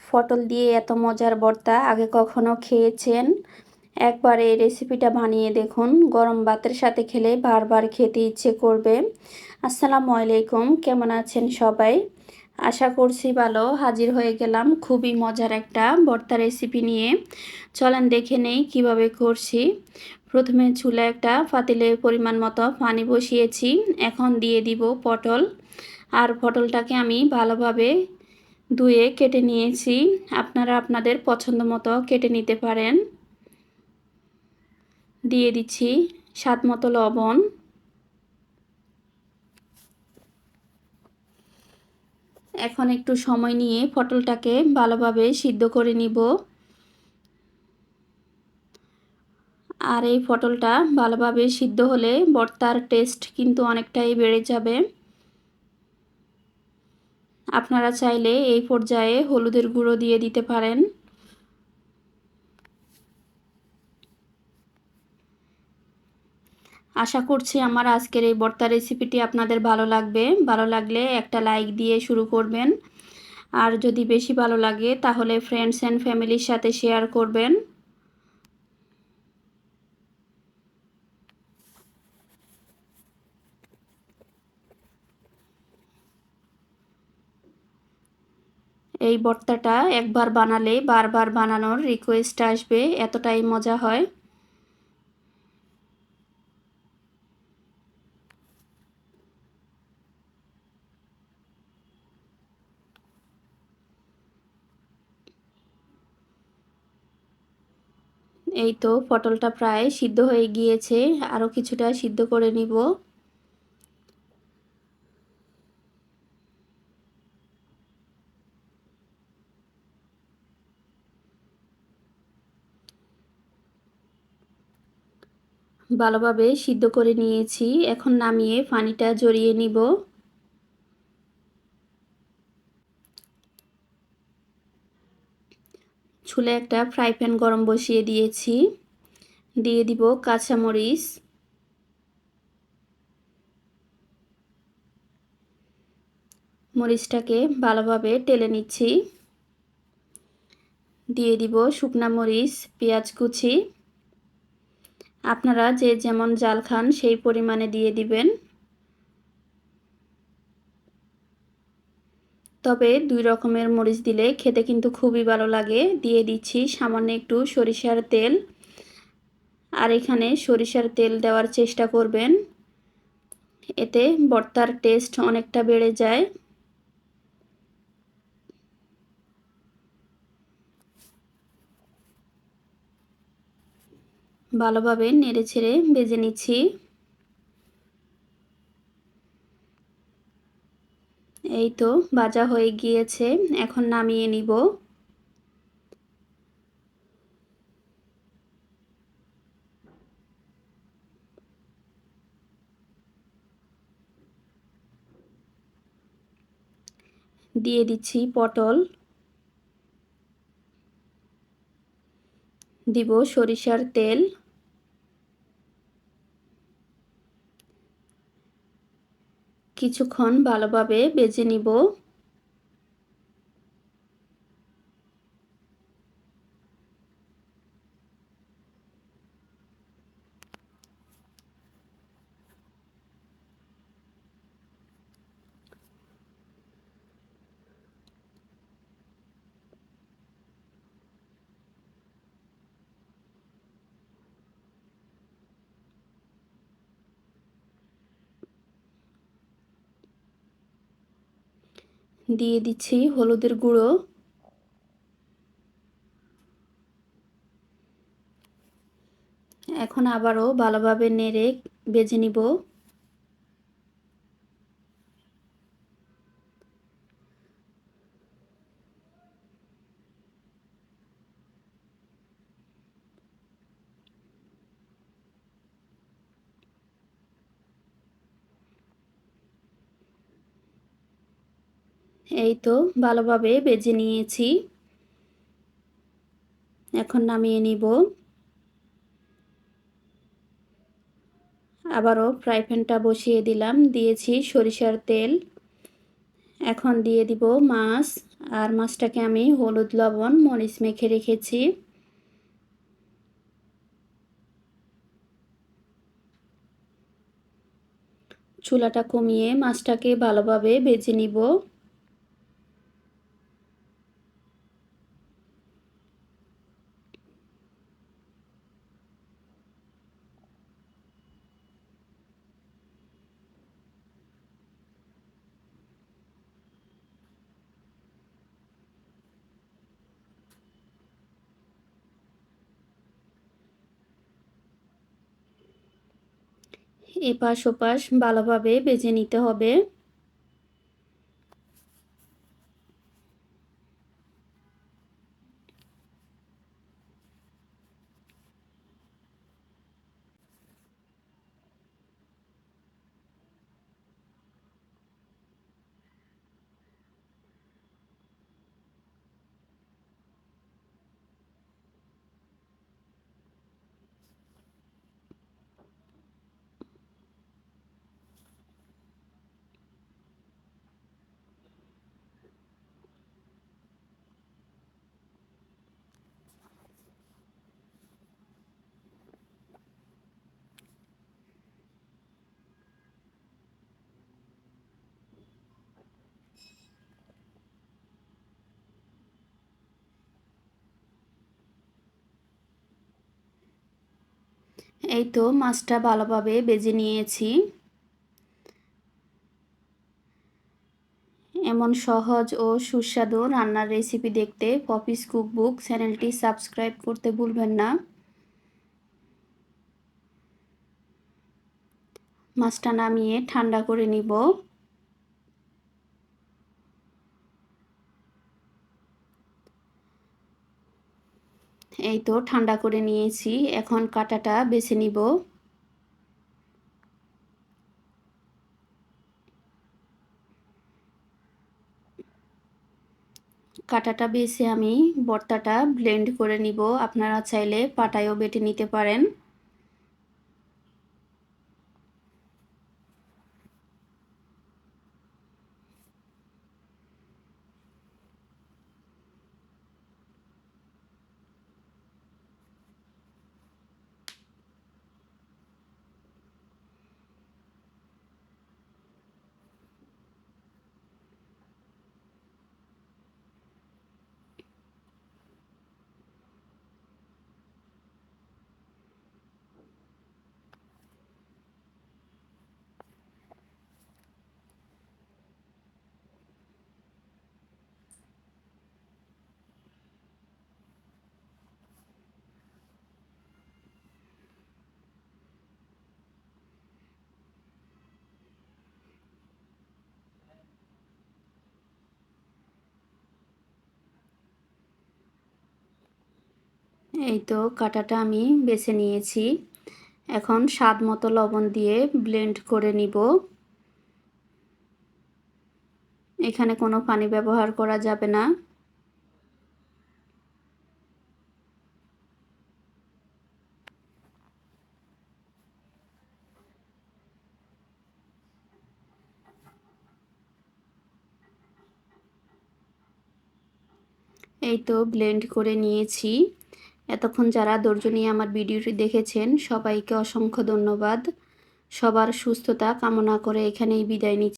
পটল দিয়ে এত মজার ভর্তা আগে কখনো খেয়েছেন? একবার এই রেসিপিটা বানিয়ে দেখুন, গরম ভাতের সাথে খেলে বারবার খেতে ইচ্ছে করবে। আসসালামু আলাইকুম, কেমন আছেন সবাই? আশা করছি ভালো। হাজির হয়ে গেলাম খুবই মজার একটা ভর্তা রেসিপি নিয়ে। চলেন দেখে নেই কিভাবে করছি। প্রথমে চুলায় একটা পাতিলে পরিমাণ মতো পানি বসিয়েছি। এখন দিয়ে দিব পটল। আর পটলটাকে আমি ভালোভাবে ধুয়ে কেটে নিয়েছি। আপনারা আপনাদের পছন্দ মতো কেটে নিতে পারেন। দিয়ে দিচ্ছি স্বাদ মতো লবণ। এখন একটু সময় নিয়ে পটলটাকে ভালোভাবে সিদ্ধ করে নিব। আর এই পটলটা ভালোভাবে সিদ্ধ হলে ভর্তার টেস্ট কিন্তু অনেকটাই বেড়ে যাবে। আপনারা চাইলে এই পর্যায়ে হলুদের গুঁড়ো দিয়ে দিতে পারেন। আশা করছি আমার আজকের এই ভর্তা রেসিপিটি আপনাদের ভালো লাগবে। ভালো লাগলে একটা লাইক দিয়ে শুরু করবেন। আর যদি বেশি ভালো লাগে তাহলে ফ্রেন্ডস অ্যান্ড ফ্যামিলির সাথে শেয়ার করবেন। এই ভর্তাটা একবার বানালে বারবার বানানোর রিকোয়েস্ট আসবে, এতটাই মজা হয়। এই তো পটলটা প্রায় সিদ্ধ হয়ে গিয়েছে, আরও কিছুটা সিদ্ধ করে নিব। ভালোভাবে সিদ্ধ করে নিয়েছি, এখন নামিয়ে পানিটা ঝরিয়ে নিব। চুলে একটা ফ্রাই প্যান গরম বসিয়ে দিয়েছি। দিয়ে দিব কাঁচামরিচ, মরিচটাকে ভালোভাবে টেলে নিচ্ছি। দিয়ে দিব শুকনা মরিচ, পেঁয়াজ কুচি। আপনারা যে যেমন ঝাল খান সেই পরিমাণে দিয়ে দিবেন। তবে দুই রকমের মরিচ দিলে খেতে কিন্তু খুবই ভালো লাগে। দিয়ে দিচ্ছি সামান্য একটু সরিষার তেল। আর এখানে সরিষার তেল দেওয়ার চেষ্টা করবেন, এতে ভর্তার টেস্ট অনেকটা বেড়ে যায়। ভালোভাবে নেড়েচেড়ে ভেজে নিচ্ছি। এই তো ভাজা হয়ে গিয়েছে, এখন নামিয়ে নিব। দিয়ে দিচ্ছি পটল, দিব সরিষার তেল। কিছুক্ষণ ভালোভাবে ভেজে নিব। দিয়ে দিচ্ছি হলুদের গুঁড়ো। এখন আবারও ভালোভাবে নেড়ে ভেজে নিব। এই তো ভালোভাবে ভেজে নিয়েছি, এখন নামিয়ে নিব। আবারও ফ্রাই প্যানটা বসিয়ে দিলাম, দিয়েছি সরিষার তেল। এখন দিয়ে দিব মাছ। আর মাছটাকে আমি হলুদ লবণ মরিচ মেখে রেখেছি। চুলাটা কমিয়ে মাছটাকে ভালোভাবে ভেজে নিব। এপাশ ওপাশ ভালোভাবে ভেজে নিতে হবে। এই তো মাছটা ভালোভাবে ভেজে নিয়েছি। এমন সহজ ও সুস্বাদু রান্নার রেসিপি দেখতে পপিস কুকবুক চ্যানেলটি সাবস্ক্রাইব করতে ভুলবেন না। মাছটা নামিয়ে ঠান্ডা করে নিব। এই তো ঠান্ডা করে নিয়েছি, এখন কাঁটাটা বেছে নিব। কাঁটাটা বেছে আমি ভর্তাটা ব্লেন্ড করে নিব। আপনারা চাইলে পাটায়ও বেটে নিতে পারেন। এই তো কাঁটাটা আমি বেছে নিয়েছি, এখন স্বাদ মতো লবণ দিয়ে ব্লেন্ড করে নিব। এখানে কোনো পানি ব্যবহার করা যাবে না। এই তো ব্লেন্ড করে নিয়েছি। এতক্ষণ যারা ধৈর্য নিয়ে আমার ভিডিওটি দেখেছেন সবাইকে অসংখ্য ধন্যবাদ। সবার সুস্থতা কামনা করে এখানেই বিদায় নিচ্ছি।